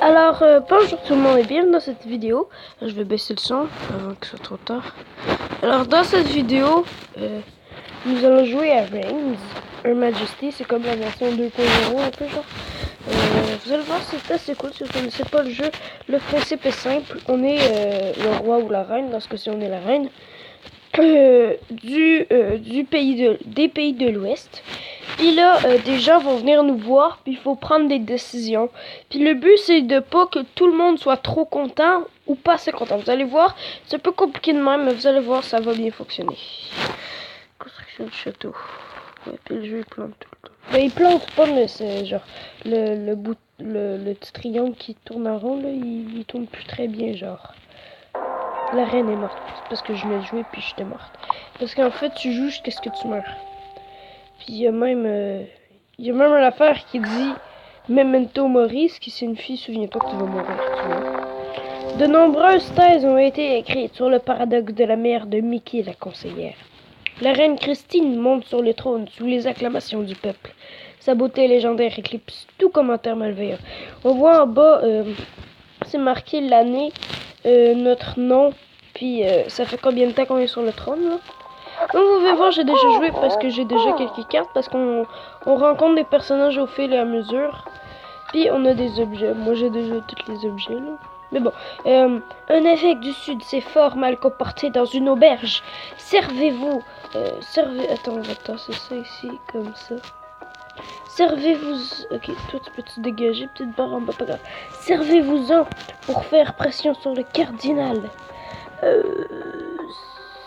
Alors, bonjour tout le monde et bienvenue dans cette vidéo. Je vais baisser le son avant que ce soit trop tard. Alors, dans cette vidéo, nous allons jouer à Reigns, Her Majesty. C'est comme la version 2.0 un peu genre. Vous allez voir, c'est assez cool si vous ne connaissez pas le jeu. Le principe est simple. On est le roi ou la reine. Dans ce cas-ci, on est la reine. Des pays de l'Ouest. Puis là, des gens vont venir nous voir, puis il faut prendre des décisions. Puis le but, c'est de pas que tout le monde soit trop content ou pas assez content. Vous allez voir, c'est un peu compliqué de même, mais vous allez voir, ça va bien fonctionner. Construction du château. Ouais, puis le jeu, il plante tout le temps. Ben, il plante pas, mais c'est genre, le petit triangle qui tourne en rond, là, il tourne plus très bien, genre. La reine est morte. C'est parce que je l'ai joué, puis j'étais morte. Parce qu'en fait, tu joues jusqu'à ce que tu meurs. Puis il y a même une affaire qui dit Memento Mori, qui signifie souviens-toi que tu vas mourir. Tu vois. De nombreuses thèses ont été écrites sur le paradoxe de la mère de Mickey, la conseillère. La reine Christine monte sur le trône sous les acclamations du peuple. Sa beauté légendaire éclipse tout commentaire malveillant. On voit en bas, c'est marqué l'année, notre nom, puis ça fait combien de temps qu'on est sur le trône là. Comme vous pouvez voir, j'ai déjà joué parce que j'ai déjà quelques cartes, parce qu'on rencontre des personnages au fil et à mesure. Puis on a des objets. Moi j'ai déjà tous les objets là. Mais bon, un évêque du sud s'est fort mal comporté dans une auberge. Servez-vous, attends, c'est ça ici, comme ça. Servez-vous, ok, toi tu peux te dégager, petite barre en bas, pas grave. Servez-vous-en pour faire pression sur le cardinal.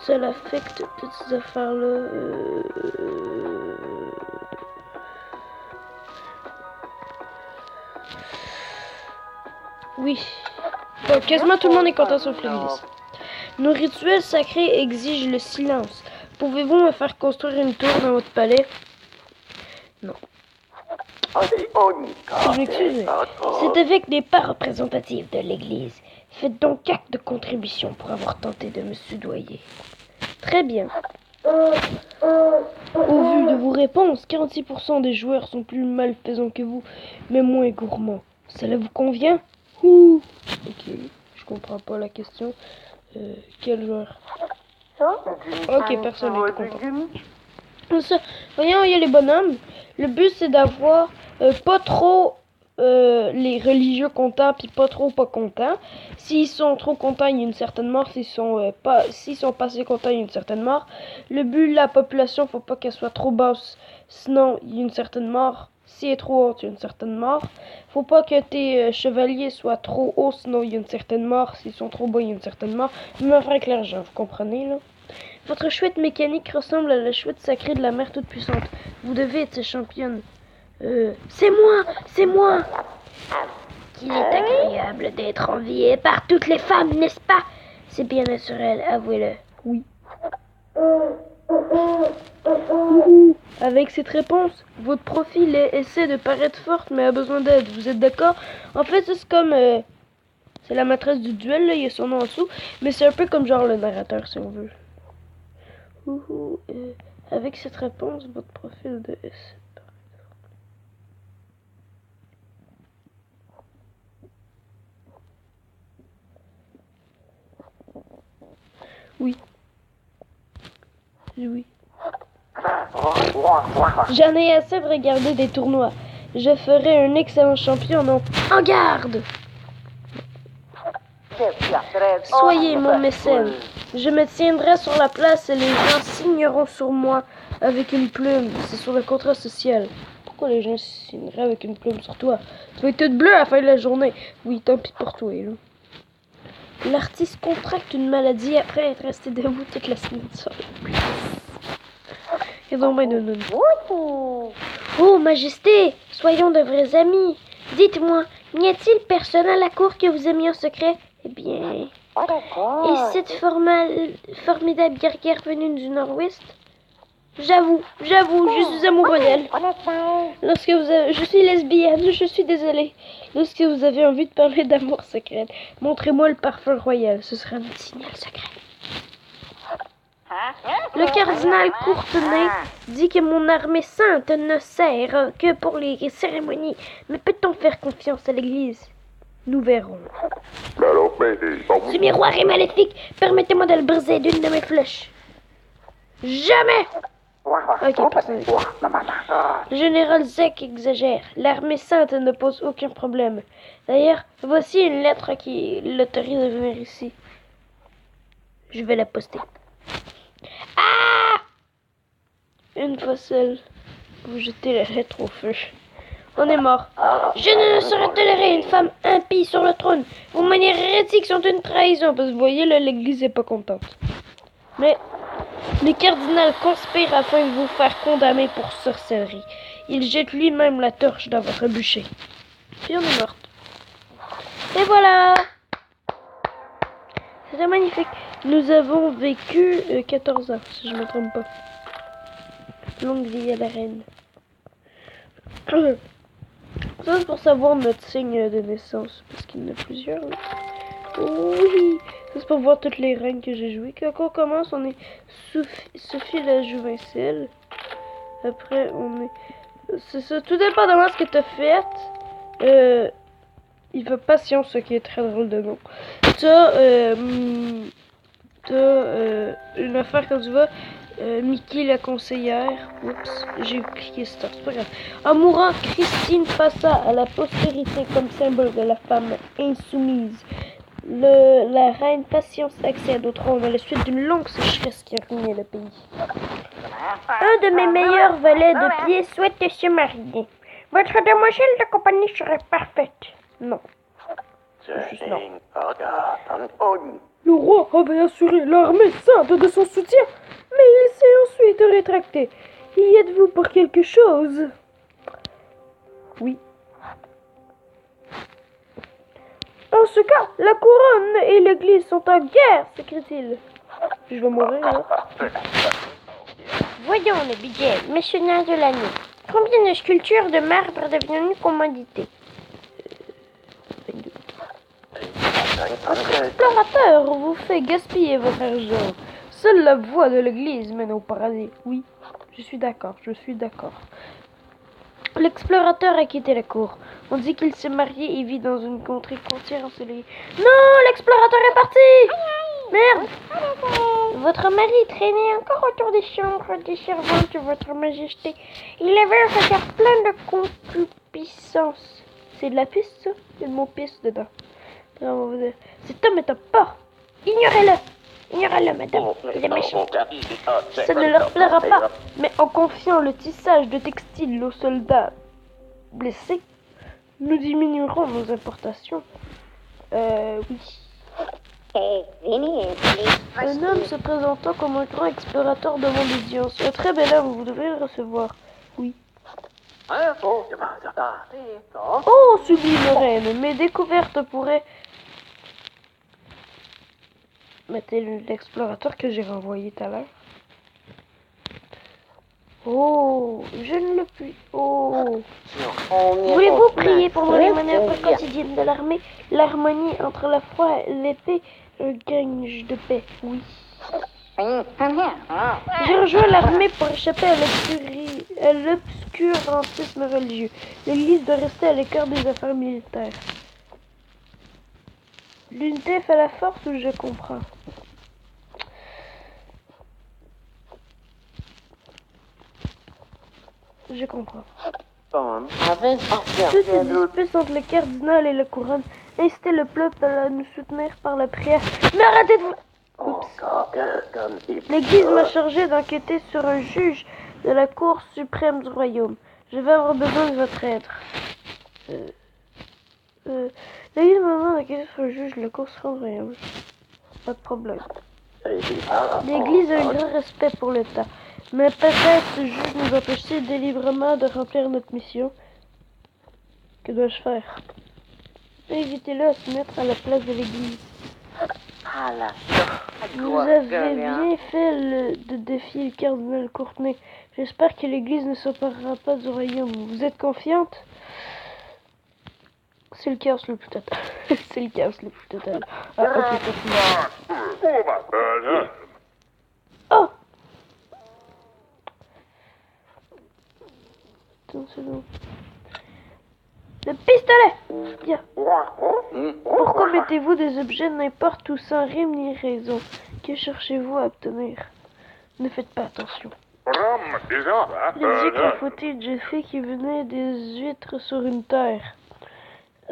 Ça l'affecte toutes ces affaires-là. Oui. Bon, quasiment tout le monde est content sauf l'église. Nos rituels sacrés exigent le silence. Pouvez-vous me faire construire une tour dans votre palais? Non. Je m'excuse, mais cet évêque n'est pas représentatif de l'église. Faites donc acte de contribution pour avoir tenté de me soudoyer. Très bien. Au vu de vos réponses, 46% des joueurs sont plus malfaisants que vous, mais moins gourmands. Cela vous convient? Ouh. Ok, je comprends pas la question. Quel joueur? Ok, personne n'est content. Ça, voyons, il y a les bonhommes. Le but, c'est d'avoir pas trop les religieux contents puis pas trop pas contents. S'ils sont trop contents, il y a une certaine mort. S'ils sont pas assez contents, il y a une certaine mort. Le but, la population, faut pas qu'elle soit trop basse, sinon il y a une certaine mort. Si elle est trop haute, il y a une certaine mort. Faut pas que tes chevaliers soient trop hauts, sinon il y a une certaine mort. S'ils sont trop bas, il y a une certaine mort. Même affaire avec l'argent, vous comprenez là? Votre chouette mécanique ressemble à la chouette sacrée de la mère toute puissante. Vous devez être championne. C'est moi. Qu'il est agréable d'être envié par toutes les femmes, n'est-ce pas? C'est bien naturel, avouez-le. Oui. Avec cette réponse, votre profil essaie de paraître forte, mais a besoin d'aide. Vous êtes d'accord? En fait, c'est comme... c'est la maîtresse du duel, là, il y a son nom en dessous. Mais c'est un peu comme genre le narrateur, si on veut. Avec cette réponse, votre profil de S. Oui. J'en ai assez de regarder des tournois. Je ferai un excellent champion, non? En garde! Soyez mon mécène. Je me tiendrai sur la place et les gens signeront sur moi avec une plume. C'est sur le contrat social. Pourquoi les gens signeraient avec une plume sur toi? Tu vas être toute bleue à la fin de la journée. Oui, tant pis pour toi, là. L'artiste contracte une maladie après être resté debout toute la semaine sur la place. Et donc, Oh, Majesté, soyons de vrais amis. Dites-moi, n'y a-t-il personne à la cour que vous aimiez en secret? Eh bien... Et cette formidable guerrière venue du Nord-Ouest? J'avoue, je suis amoureux d'elle. Je suis lesbienne, je suis désolée. Lorsque vous avez envie de parler d'amour secret, montrez-moi le parfum royal, ce sera notre signal secret. Le cardinal Courtenay dit que mon armée sainte ne sert que pour les cérémonies. Mais peut-on faire confiance à l'église? Nous verrons. Ce miroir est maléfique. Permettez-moi de le briser d'une de mes flèches. Jamais! Ok, personne. Le général Zek exagère. L'armée sainte ne pose aucun problème. D'ailleurs, voici une lettre qui l'autorise à venir ici. Je vais la poster. Ah! Une fois seule, vous jetez la lettre au feu. On est mort. Je ne saurais tolérer une femme impie sur le trône. Vos manières hérétiques sont une trahison. Parce que vous voyez, là, l'église n'est pas contente. Mais le cardinal conspire afin de vous faire condamner pour sorcellerie. Il jette lui-même la torche dans votre bûcher. Puis on est morte. Et voilà! C'était magnifique. Nous avons vécu 14 ans, si je ne me trompe pas. Longue vie à la reine. Ça, c'est pour savoir notre signe de naissance, parce qu'il y en a plusieurs. Là. Oui! Ça, c'est pour voir toutes les reines que j'ai jouées. Quand on commence, on est Sophie la Jouvencelle. Après, on est... C'est ça, tout dépendamment de ce que tu as fait. Il fait patience, ce qui est très drôle de nom. T'as une affaire quand tu vas... Mickey la conseillère. Oups, j'ai cliqué stop, c'est pas grave. En mourant, Christine passa à la postérité comme symbole de la femme insoumise. La reine Patience accède au trône à la suite d'une longue sécheresse qui a ruiné le pays. Un de mes meilleurs valets de pied souhaite se marier. Votre demoiselle de compagnie serait parfaite. Non. Juste non. Le roi avait assuré l'armée sainte de son soutien, mais il s'est ensuite rétracté. Y êtes-vous pour quelque chose? Oui. En ce cas, la couronne et l'église sont en guerre, s'écrie-t-il. Je vais mourir, là. Voyons, le budget, missionnaire de l'année. Combien de sculptures de marbre deviennent commanditées? 22. Votre explorateur vous fait gaspiller votre argent. Seule la voie de l'église mène au paradis. Oui, je suis d'accord, je suis d'accord. L'explorateur a quitté la cour. On dit qu'il s'est marié et vit dans une contrée côtière ensoleillée. Non, l'explorateur est parti! Merde! Votre mari traînait encore autour des chambres des servantes de votre majesté. Il avait un regard plein de concupiscence. C'est de la piste, ça? Il y a le mot piste dedans. Cet homme est un porc. Ignorez-le. Ignorez-le, madame. Il est méchant. Ça ne leur plaira pas. Mais en confiant le tissage de textiles aux soldats blessés, nous diminuerons nos importations. Oui. Un homme se présentant comme un grand explorateur devant l'audience. Un très bel homme, vous devez le recevoir. Oui. Oh, sublime reine, mes découvertes pourraient... Mettez l'explorateur que j'ai renvoyé tout à l'heure. Oh, je ne le puis. Oh. Voulez-vous prier pendant les manœuvres quotidiennes de l'armée? L'harmonie entre la foi et l'épée, un gage de paix. Oui. J'ai rejoint l'armée pour échapper à l'obscurantisme religieux. L'Église doit rester à l'écart des affaires militaires. L'unité fait la force ou je comprends? Je comprends. Toutes les disputes entre le cardinal et la couronne incitaient le peuple à nous soutenir par la prière. Mais arrêtez de vous... Oups. L'Église m'a chargé d'enquêter sur un juge de la Cour suprême du royaume. Je vais avoir besoin de votre aide. L'Église m'a demandé d'enquêter sur un juge de la Cour suprême du royaume. Pas de problème. L'Église a un grand respect pour l'État. Mais peut-être ce juge nous empêche délibérément de remplir notre mission. Que dois-je faire? Invitez-le à se mettre à la place de l'Église. Vous avez bien fait de défier le cardinal Courtenay. J'espère que l'Église ne s'emparera pas du royaume. Vous êtes confiante? C'est le chaos le plus total. C'est le chaos le plus total. Ah, ok, continue. Oh! Attends, c'est bon. Le Le pistolet! Bien. Pourquoi mettez-vous des objets n'importe où sans rime ni raison? Que cherchez-vous à obtenir? Ne faites pas attention. Les yeux clapotés d'une fille qui venait des huîtres sur une terre.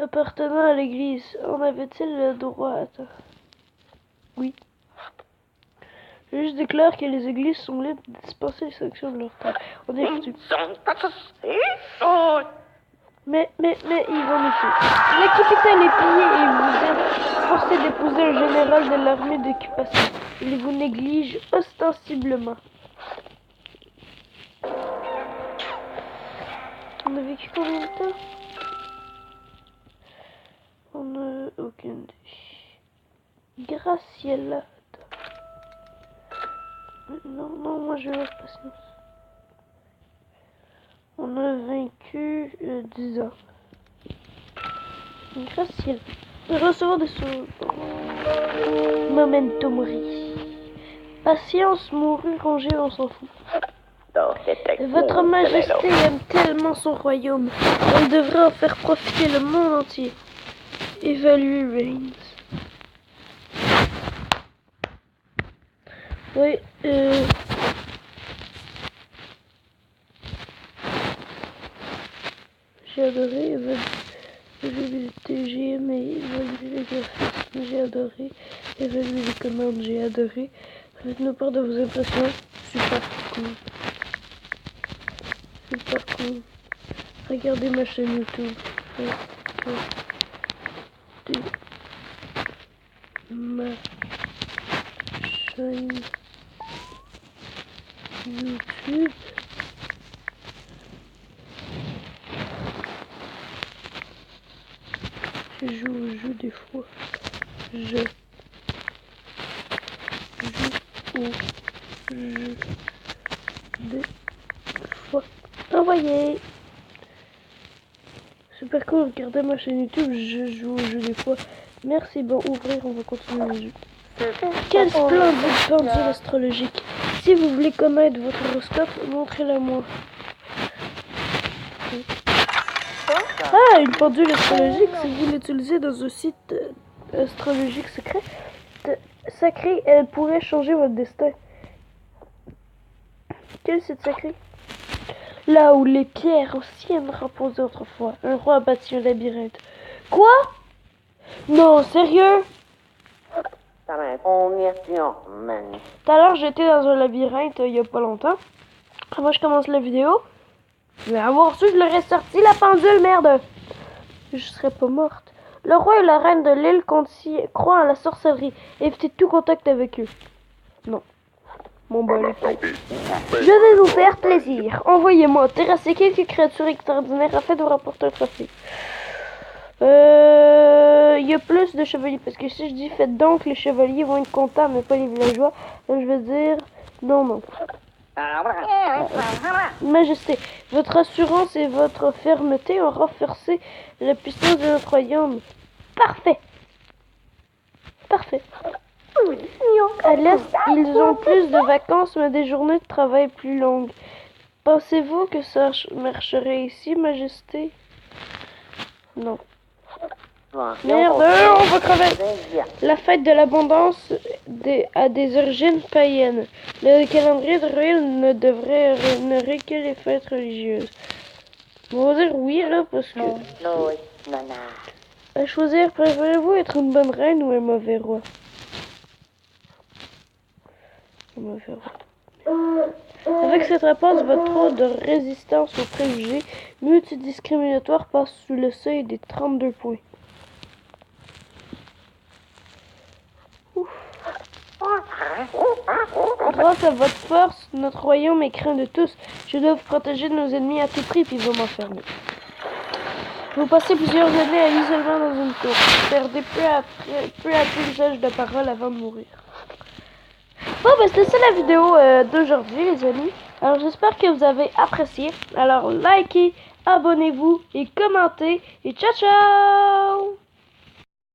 Appartenant à l'église, en avait-il le droit? Oui. Le juge déclare que les églises sont libres de dispenser les sanctions de leur terre. On est foutu. Mais, ils vont nous tuer. La capitale est pillée et vous êtes forcé d'épouser un général de l'armée d'occupation. Il vous néglige ostensiblement. On a vécu combien de temps? On n'a aucune idée. Graciela. Non, moi je vais avoir patience. On a vaincu 10 ans. Graciela. Recevoir des sous. Memento mori. Patience, mourut, rangée, on s'en fout. Votre Majesté aime tellement son royaume. Elle devrait en faire profiter le monde entier. Évaluer Reigns. Oui, j'ai adoré évaluer le TGM et évaluer les graphismes. J'ai adoré évaluer les commandes. J'ai adoré. Faites-nous part de vos impressions. Super cool. Super cool. Regardez ma chaîne YouTube. Ma chaîne YouTube. Je joue au jeu des fois. Je joue au jeu des fois. Envoyé. Super cool, regardez ma chaîne YouTube, je joue au jeu des fois. Merci, bon, ouvrir, on va continuer le jeu. Quel splendide pendule astrologique. Si vous voulez connaître votre horoscope, montrez-le moi. Ah, une pendule astrologique, si vous l'utilisez dans un site astrologique sacré, elle pourrait changer votre destin. Quel site sacré? Là où les pierres anciennes reposaient autrefois, un roi a bâti un labyrinthe. Quoi? Non, sérieux? Tout à l'heure, j'étais dans un labyrinthe il y a pas longtemps. Moi, je commence la vidéo. Mais avoir su, je l'aurais sorti la pendule, merde. Je serais pas morte. Le roi et la reine de l'île croient à la sorcellerie. Évitez tout contact avec eux. Non. Mon bol. Je vais vous faire plaisir. Envoyez-moi terrasser quelques créatures extraordinaires afin de rapporter un trophée. Il y a plus de chevaliers. Parce que si je dis faites donc, les chevaliers vont être contents, mais pas les villageois. Donc je vais dire non. Majesté, votre assurance et votre fermeté ont renforcé la puissance de notre royaume. Parfait. À l'Est, ils ont plus de vacances, mais des journées de travail plus longues. Pensez-vous que ça marcherait ici, Majesté? Non. Merde, on va crever. La fête de l'abondance a des origines païennes. Le calendrier de Ruel ne devrait honorer que les fêtes religieuses. On va dire oui, là, parce que... À choisir, préférez-vous être une bonne reine ou un mauvais roi? Un mauvais roi. Avec cette réponse, votre taux de résistance aux préjugés multidiscriminatoires passe sous le seuil des 32 points. Grâce à votre force, notre royaume est craint de tous. Je dois vous protéger de nos ennemis à tout prix, puis ils vont m'enfermer. Vous passez plusieurs années à l'isolement dans une tour. Vous perdez peu à peu l'usage de parole avant de mourir. Bon, ben c'était ça la vidéo d'aujourd'hui, les amis. Alors, j'espère que vous avez apprécié. Alors, likez, abonnez-vous et commentez. Et ciao, ciao!